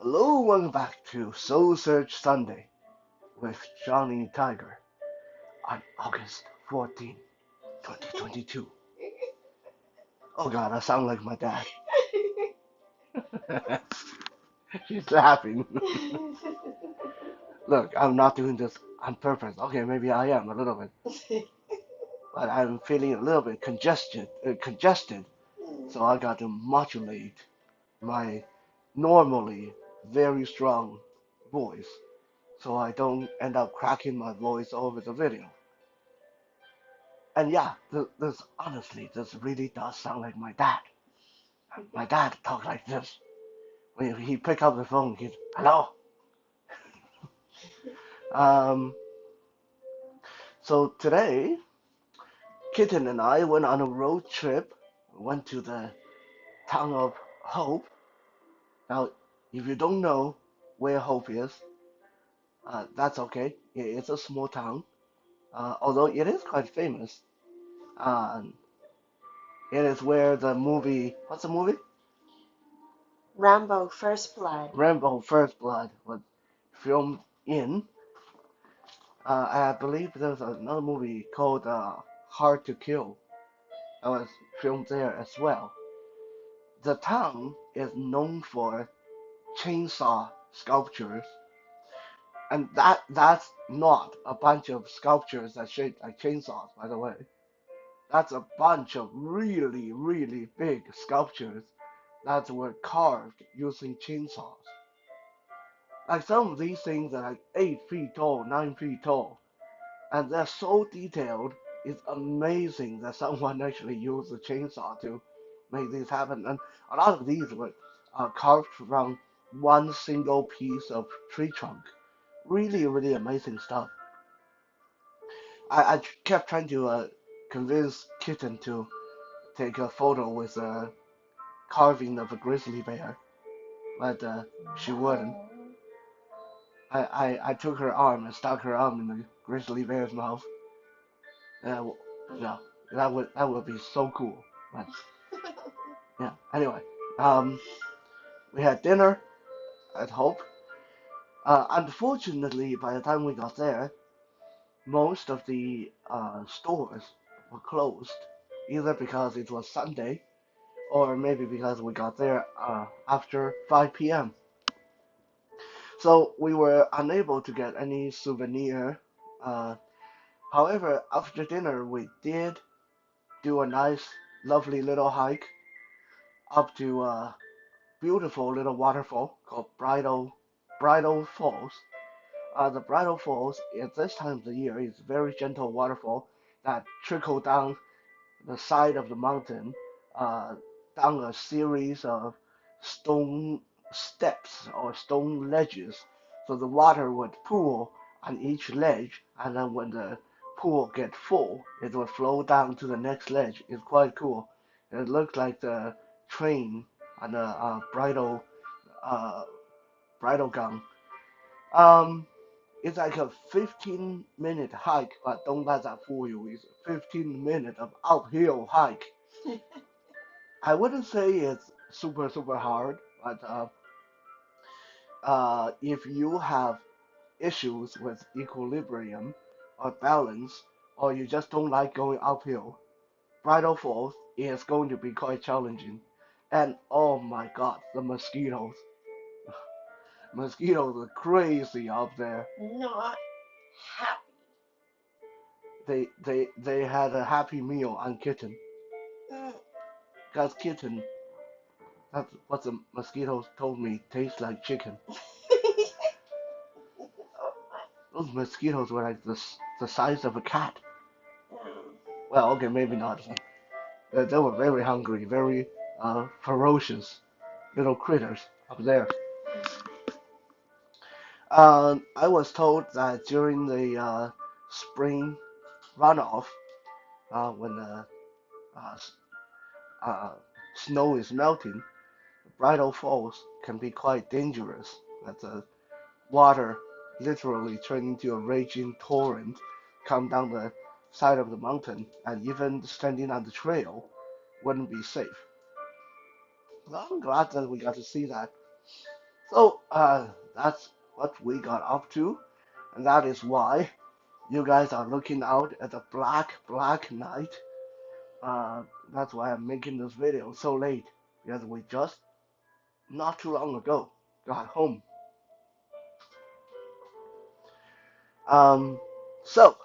Hello, welcome back to Soul Search Sunday with Johnny Tiger on August 14th, 2022. Oh god, I sound like my dad. She's laughing. Look, I'm not doing this on purpose. Okay, maybe I am a little bit, but I'm feeling a little bit congested, so I got to modulate my normally very strong voice so I don't end up cracking my voice over the video. And yeah, this honestly, this really does sound like my dad. My dad talked like this. When he pick up the phone, he'd, hello. Um, so today, Kitten and I went on a road trip. We went to the town of Hope. Now, if you don't know where Hope is, that's okay. It's a small town, although it is quite famous. Um, it is where the movie, what's the movie? Rambo First Blood. Rambo First Blood was filmed in. I believe there's another movie called Hard to Kill that was filmed there as well. The town is known for chainsaw sculptures, and that's not a bunch of sculptures that shaped like chainsaws, by the way. That's a bunch of really, really big sculptures that were carved using chainsaws. Like some of these things are like 8 feet tall, 9 feet tall, and they're so detailed. It's amazing that someone actually used a chainsaw to make this happen. And a lot of these were carved from one single piece of tree trunk. Really, really amazing stuff. I kept trying to convince Kitten to take a photo with a carving of a grizzly bear, but she wouldn't. I took her arm and stuck her arm in the grizzly bear's mouth. Uh, no, that would be so cool. But yeah. Anyway, um, we had dinner at Hope. Unfortunately, by the time we got there, most of the stores were closed, either because it was Sunday or maybe because we got there after 5 p.m. So we were unable to get any souvenir. Uh, However, after dinner, we did do a nice, lovely little hike up to a beautiful little waterfall called Bridal Falls. The Bridal Falls at this time of the year is a very gentle waterfall that trickle down the side of the mountain, uh, down a series of stone steps or stone ledges. So the water would pool on each ledge, and then when the pool get full, it would flow down to the next ledge. It's quite cool. It looked like the train on a uh, bridal gown. Um, it's like a 15-minute hike, but don't let that fool you. It's a 15 minute of uphill hike. I wouldn't say it's super super hard, but if you have issues with equilibrium or balance, or you just don't like going uphill, Bridal Falls is going to be quite challenging. And oh my God, the mosquitoes! Mosquitoes are crazy up there. Not happy. They had a happy meal on Kitten. Mm. Cause Kitten, that's what the mosquitoes told me, tastes like chicken. Those mosquitoes were like the size of a cat. Well, okay, maybe not. They were very hungry, very ferocious little critters up there. I was told that during the spring runoff, when the uh, uh, snow is melting, Bridal Falls can be quite dangerous. That the water literally turn into a raging torrent, come down the side of the mountain, and even standing on the trail wouldn't be safe. Well, I'm glad that we got to see that. So that's what we got up to, and that is why you guys are looking out at the black night. Uh, that's why I'm making this video so late, because we just not too long ago got home. Um, so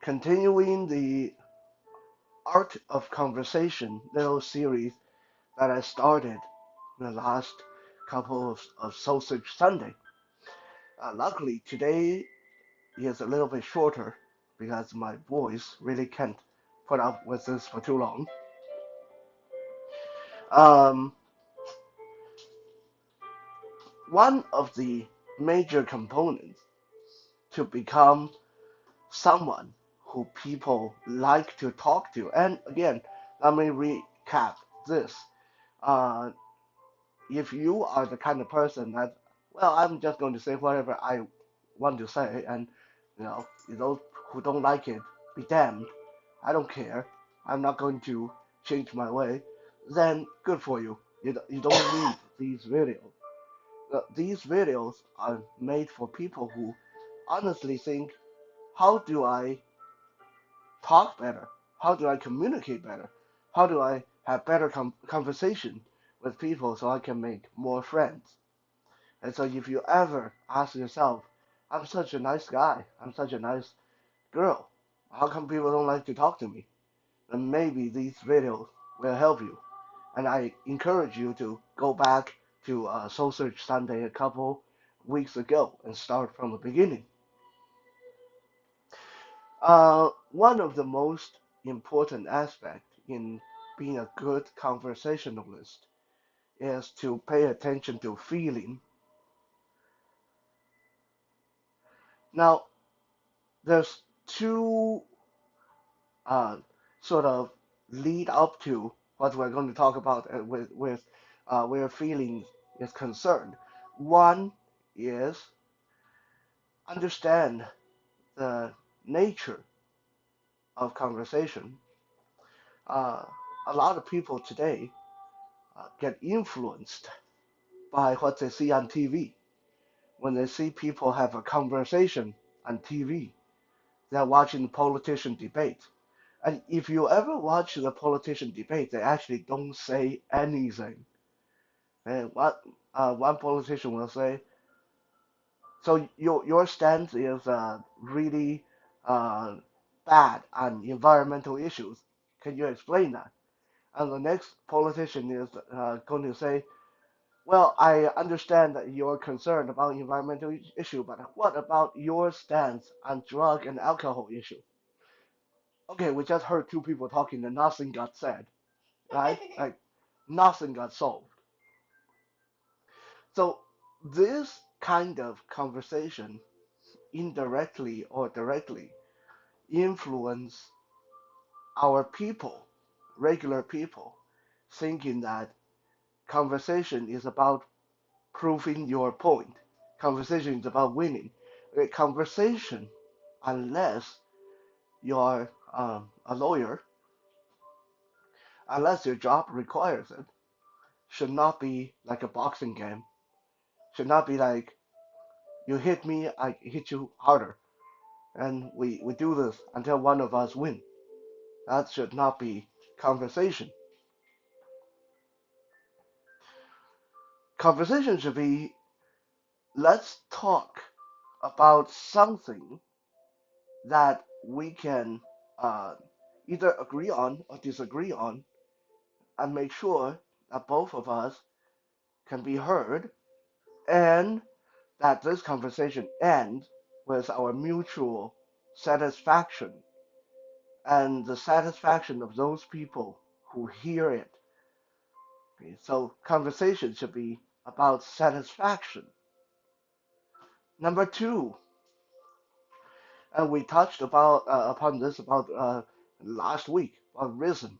continuing the art of conversation little series that I started in the last couple of Sausage Sunday. Luckily today is a little bit shorter because my voice really can't put up with this for too long. Um, One of the major components to become someone who people like to talk to, and again, let me recap this. Uh, if you are the kind of person that, well, I'm just going to say whatever I want to say, and those who don't like it, be damned. I don't care. I'm not going to change my way. Then good for you. You don't need these videos. These videos are made for people who honestly think, how do I talk better? How do I communicate better? How do I have better conversation with people so I can make more friends? And so if you ever ask yourself, I'm such a nice guy, I'm such a nice girl, how come people don't like to talk to me? Then maybe these videos will help you. And I encourage you to go back to Soul Search Sunday a couple weeks ago and start from the beginning. One of the most important aspects in being a good conversationalist is to pay attention to feeling. Now, there's two uh, sort of lead up to what we're going to talk about with where feeling is concerned. One is understand the nature of conversation. Uh, a lot of people today get influenced by what they see on TV. When they see people have a conversation on TV, they're watching politician debate. And if you ever watch the politician debate, they actually don't say anything. And what one politician will say, so your stance is really uh, bad on environmental issues. Can you explain that? And the next politician is going to say, well, I understand that you're concerned about environmental issue, but what about your stance on drug and alcohol issue? Okay, we just heard two people talking and nothing got said, right? Like nothing got solved. So this kind of conversation, indirectly or directly, influence our people, regular people, thinking that conversation is about proving your point. Conversation is about winning. A conversation, unless you're a lawyer, unless your job requires it, should not be like a boxing game. Should not be like you hit me, I hit you harder, and we do this until one of us win. That should not be conversation. Conversation should be let's talk about something that we can uh, either agree on or disagree on, and make sure that both of us can be heard, and that this conversation ends with our mutual satisfaction and the satisfaction of those people who hear it. Okay, so conversation should be about satisfaction. Number two, and we touched about upon this about last week on rhythm.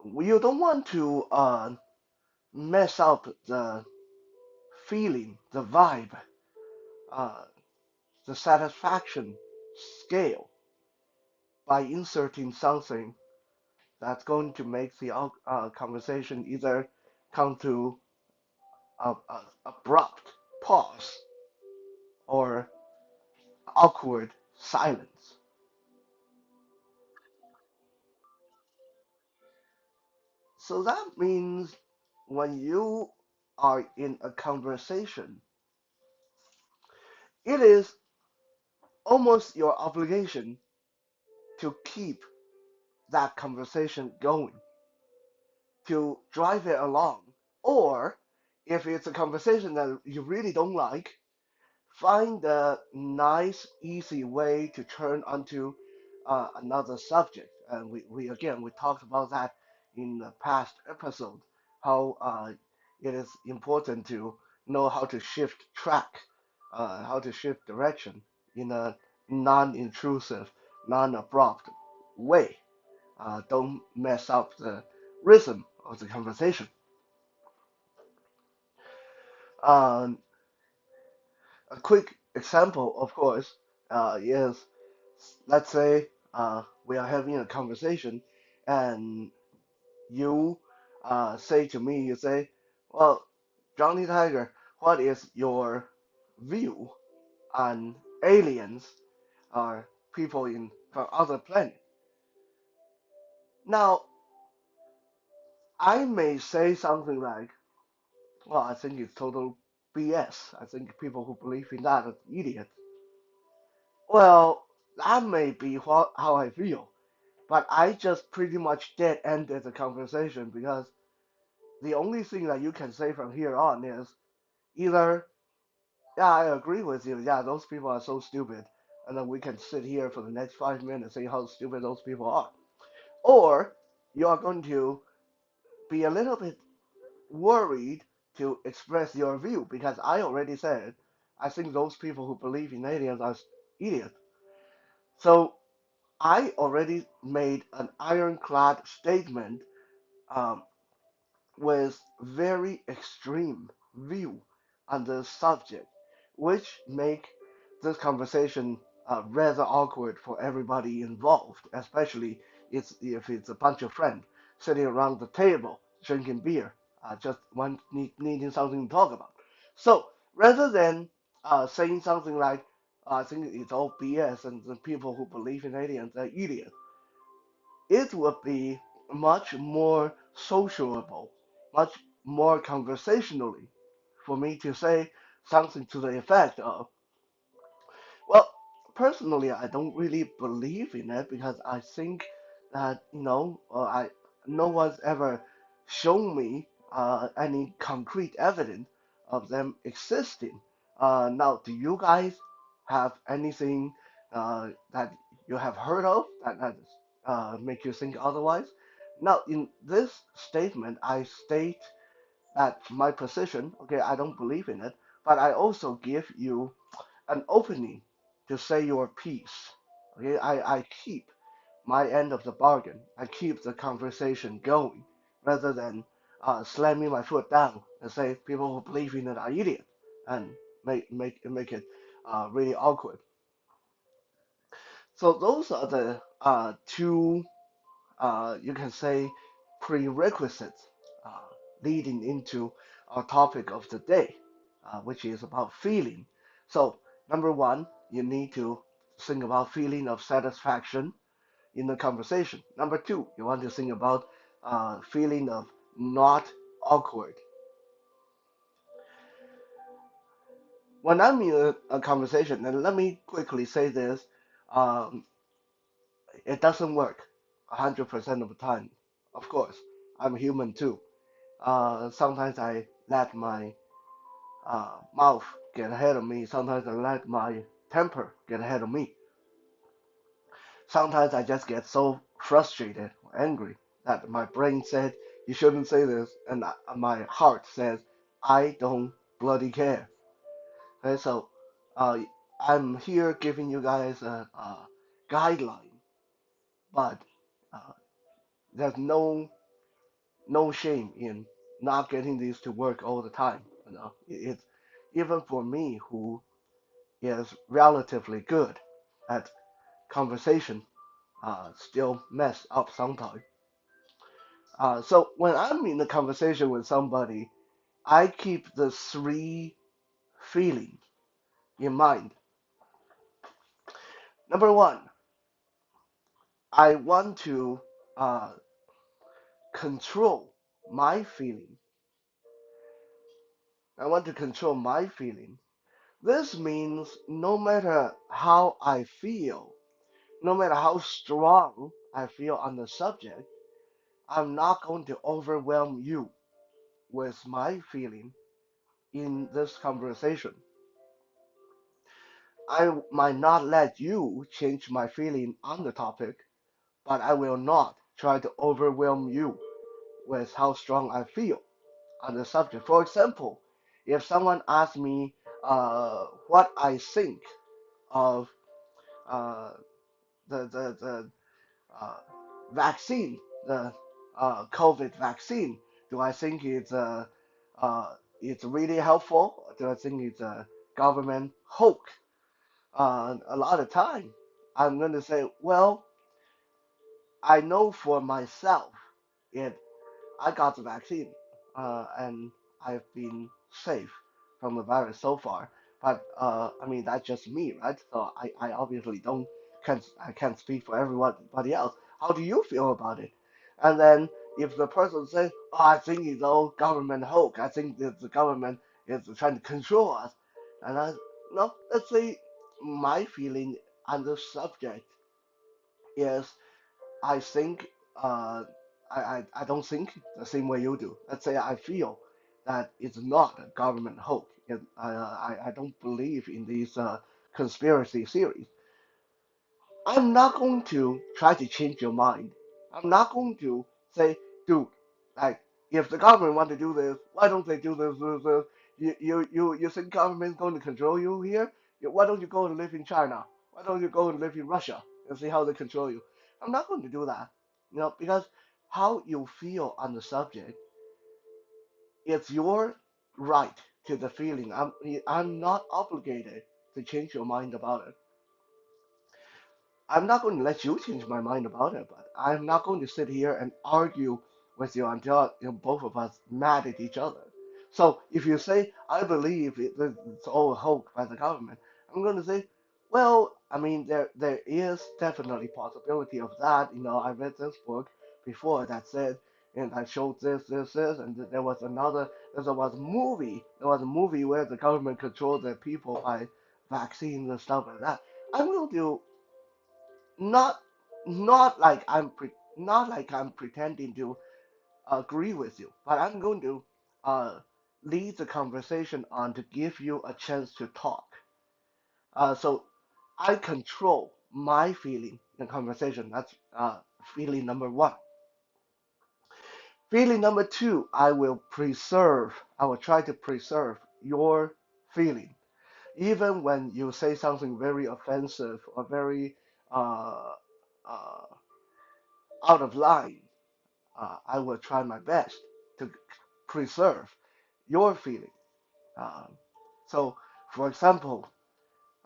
You don't want to mess up the feeling, the vibe, uh, the satisfaction scale by inserting something that's going to make the conversation either come to a abrupt pause or awkward silence. So that means when you are in a conversation, it is almost your obligation to keep that conversation going, to drive it along. Or if it's a conversation that you really don't like, find a nice, easy way to turn onto another subject. And we again we talked about that in the past episode, how it is important to know how to shift track, how to shift direction in a non-intrusive, non-abrupt way. Don't mess up the rhythm of the conversation. Um, a quick example, of course, is let's say we are having a conversation and you say to me, you say, well, Johnny Tiger, what is your view on aliens or people in from other planet? Now, I may say something like, well, I think it's total BS. I think people who believe in that are idiots. Well, that may be how I feel, but I just pretty much dead ended the conversation because the only thing that you can say from here on is either, yeah, I agree with you, yeah, those people are so stupid, and then we can sit here for the next 5 minutes saying how stupid those people are. Or you are going to be a little bit worried to express your view because I already said I think those people who believe in aliens are idiots. So I already made an ironclad statement um, with very extreme view on the subject, which make this conversation rather awkward for everybody involved, especially if it's a bunch of friends sitting around the table drinking beer, just needing something to talk about. So rather than saying something like, I think it's all BS and the people who believe in aliens are idiots, it would be much more sociable, much more conversationally for me to say something to the effect of, well, personally, I don't really believe in it because I think that, no one's ever shown me any concrete evidence of them existing. Now, do you guys have anything that you have heard of that make you think otherwise? Now, in this statement, I state that my position, okay, I don't believe in it, but I also give you an opening to say your piece. Okay, I keep my end of the bargain. I keep the conversation going rather than slamming my foot down and say people who believe in it are idiots and make it really awkward. So those are the two you can say prerequisites uh, leading into our topic of the day, which is about feeling. So number one, you need to think about feeling of satisfaction in the conversation. Number two, you want to think about feeling of not awkward. When I'm in a conversation, and let me quickly say this, um, it doesn't work 100% of the time. Of course, I'm human too. Sometimes I let my mouth get ahead of me. Sometimes I let my temper get ahead of me. Sometimes I just get so frustrated or angry that my brain said, you shouldn't say this, and my heart says, I don't bloody care. Okay, so uh, I'm here giving you guys a guideline, but uh, there's no shame in not getting these to work all the time. It's even for me who is relatively good at conversation, still mess up sometimes. So when I'm in a conversation with somebody, I keep the three feelings in mind. Number one, I want to uh, control my feeling. I want to control my feeling. This means no matter how I feel, no matter how strong I feel on the subject, I'm not going to overwhelm you with my feeling in this conversation. I might not let you change my feeling on the topic, but I will not try to overwhelm you with how strong I feel on the subject. For example, if someone asks me what I think of uh, the uh, vaccine, the COVID vaccine, do I think it's really helpful? Do I think it's a government hoax? A lot of time, I'm going to say, well, I know for myself, it I got the vaccine, and I've been safe from the virus so far. But I mean, that's just me, right? So I obviously don't I can't speak for everybody else. How do you feel about it? And then if the person says, "Oh, I think it's all government hoax. I think that the government is trying to control us," and I no, let's say my feeling on the subject is I think I don't think the same way you do. Let's say I feel that it's not a government hoax. I don't believe in these conspiracy theories. I'm not going to try to change your mind. I'm not going to say, dude, like if the government want to do this, why don't they do this? You think government's going to control you here? Why don't you go and live in China? Why don't you go and live in Russia and see how they control you? I'm not going to do that, because how you feel on the subject, it's your right to the feeling. I'm not obligated to change your mind about it. I'm not going to let you change my mind about it, but I'm not going to sit here and argue with you until both of us mad at each other. So if you say I believe it's all a hoax by the government, I'm going to say, well, I mean there is definitely possibility of that. I read this book before that said, and I showed this, and there was a movie where the government controlled the people by vaccines and stuff like that. I'm going to not not like I'm pretending to agree with you, but I'm going to uh, lead the conversation on to give you a chance to talk. So I control my feeling in the conversation. That's feeling number one. Feeling number two, I will try to preserve your feeling. Even when you say something very offensive or very uh, uh, out of line, I will try my best to preserve your feeling. Um, so, for example,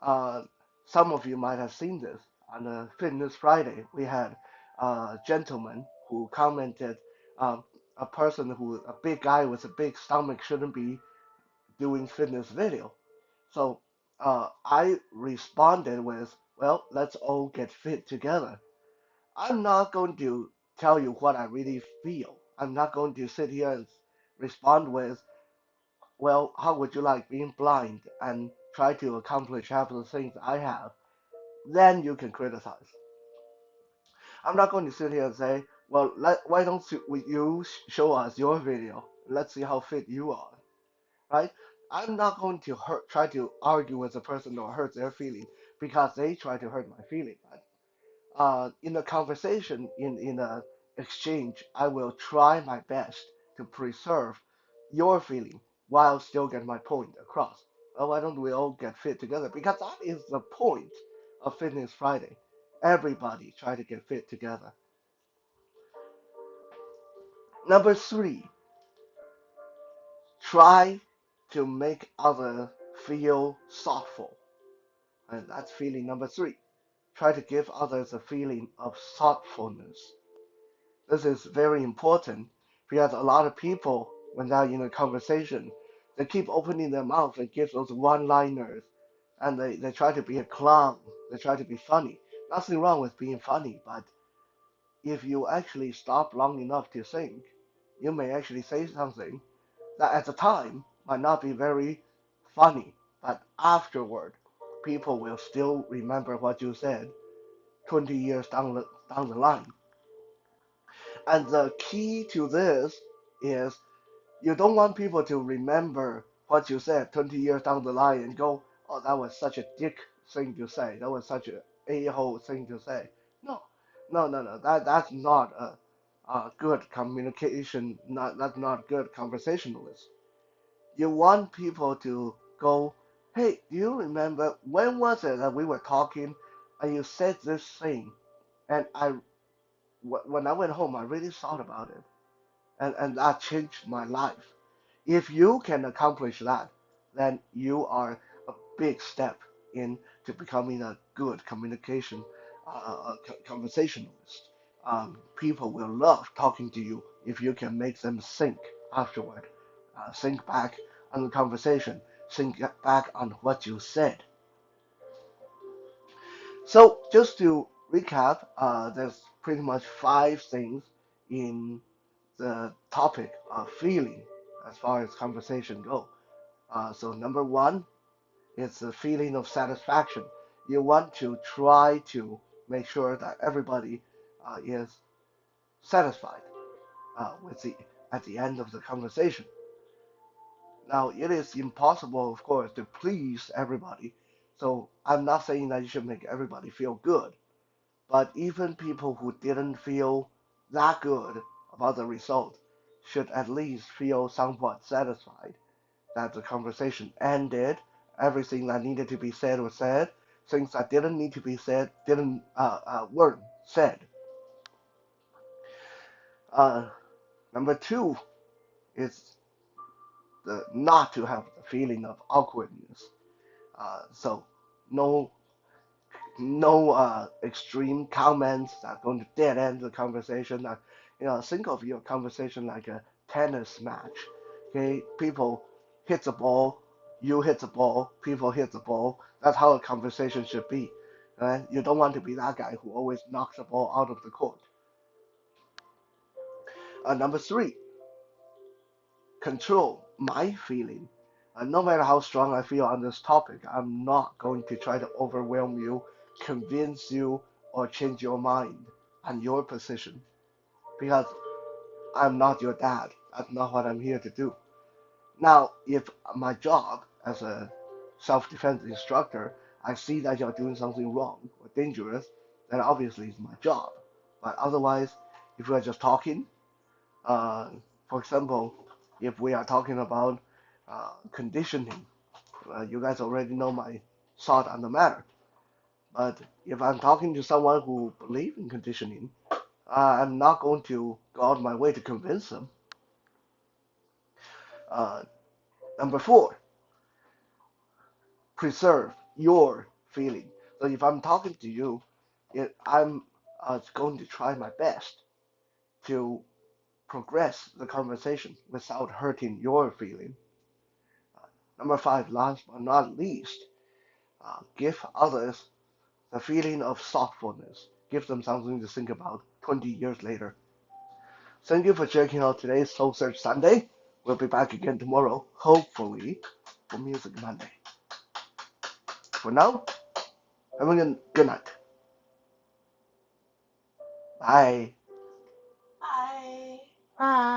uh, some of you might have seen this on the Fitness Friday. We had a gentleman who commented, um, a big guy with a big stomach shouldn't be doing fitness video. So I responded with, well, let's all get fit together. I'm not going to tell you what I really feel. I'm not going to sit here and respond with, well, how would you like being blind and try to accomplish half of the things I have? Then you can criticize. I'm not going to sit here and say, well, why don't you show us your video? Let's see how fit you are, right? I'm not going to try to argue with a person or hurt their feeling because they try to hurt my feeling. Right? In a conversation, in a exchange, I will try my best to preserve your feeling while still get my point across. Well, why don't we all get fit together? Because that is the point of Fitness Friday. Everybody try to get fit together. Number three, try to make others feel thoughtful. And that's feeling number three. Try to give others a feeling of thoughtfulness. This is very important because a lot of people, when they're in a conversation, they keep opening their mouth and give those one-liners, and they try to be a clown. They try to be funny. Nothing wrong with being funny, but if you actually stop long enough to think, you may actually say something that at the time might not be very funny, but afterward, people will still remember what you said 20 years down the line. And the key to this is you don't want people to remember what you said 20 years down the line and go, oh, that was such a dick thing to say. That was such a a-hole thing to say. No, no. That's not a good communication. That's not good conversationalist. You want people to go, hey, do you remember when was it that we were talking and you said this thing? And when I went home, I really thought about it, and that changed my life. If you can accomplish that, then you are a big step into becoming a good communication conversationalist. People will love talking to you if you can make them think afterward, think back on the conversation, think back on what you said. So just to recap, there's pretty much five things in the topic of feeling as far as conversation go. So number one is the feeling of satisfaction. You want to try to make sure that everybody is satisfied with the at the end of the conversation. Now it is impossible, of course, to please everybody. So I'm not saying that you should make everybody feel good, but even people who didn't feel that good about the result should at least feel somewhat satisfied that the conversation ended. Everything that needed to be said was said. Things that didn't need to be said didn't weren't said. Uh, Number two is the not to have the feeling of awkwardness. So no extreme comments that are going to dead end the conversation. Think of your conversation like a tennis match. Okay, people hit the ball, you hit the ball, people hit the ball. That's how a conversation should be. Right? You don't want to be that guy who always knocks the ball out of the court. Number three, control my feeling. No matter how strong I feel on this topic, I'm not going to try to overwhelm you, convince you, or change your mind on your position because I'm not your dad. That's not what I'm here to do. Now, if my job as a self-defense instructor, I see that you're doing something wrong or dangerous, then obviously it's my job. But otherwise, if we're just talking, uh, for example, if we are talking about conditioning, you guys already know my thought on the matter. But if I'm talking to someone who believes in conditioning, I'm not going to go out of my way to convince them. Uh, Number four, preserve your feeling. So if I'm talking to you, I'm going to try my best to progress the conversation without hurting your feeling. Number five, last but not least, give others the feeling of thoughtfulness. Give them something to think about 20 years later. Thank you for checking out today's Soul Search Sunday. We'll be back again tomorrow, hopefully, for Music Monday. For now, have a good night. Bye. Bye. Bye.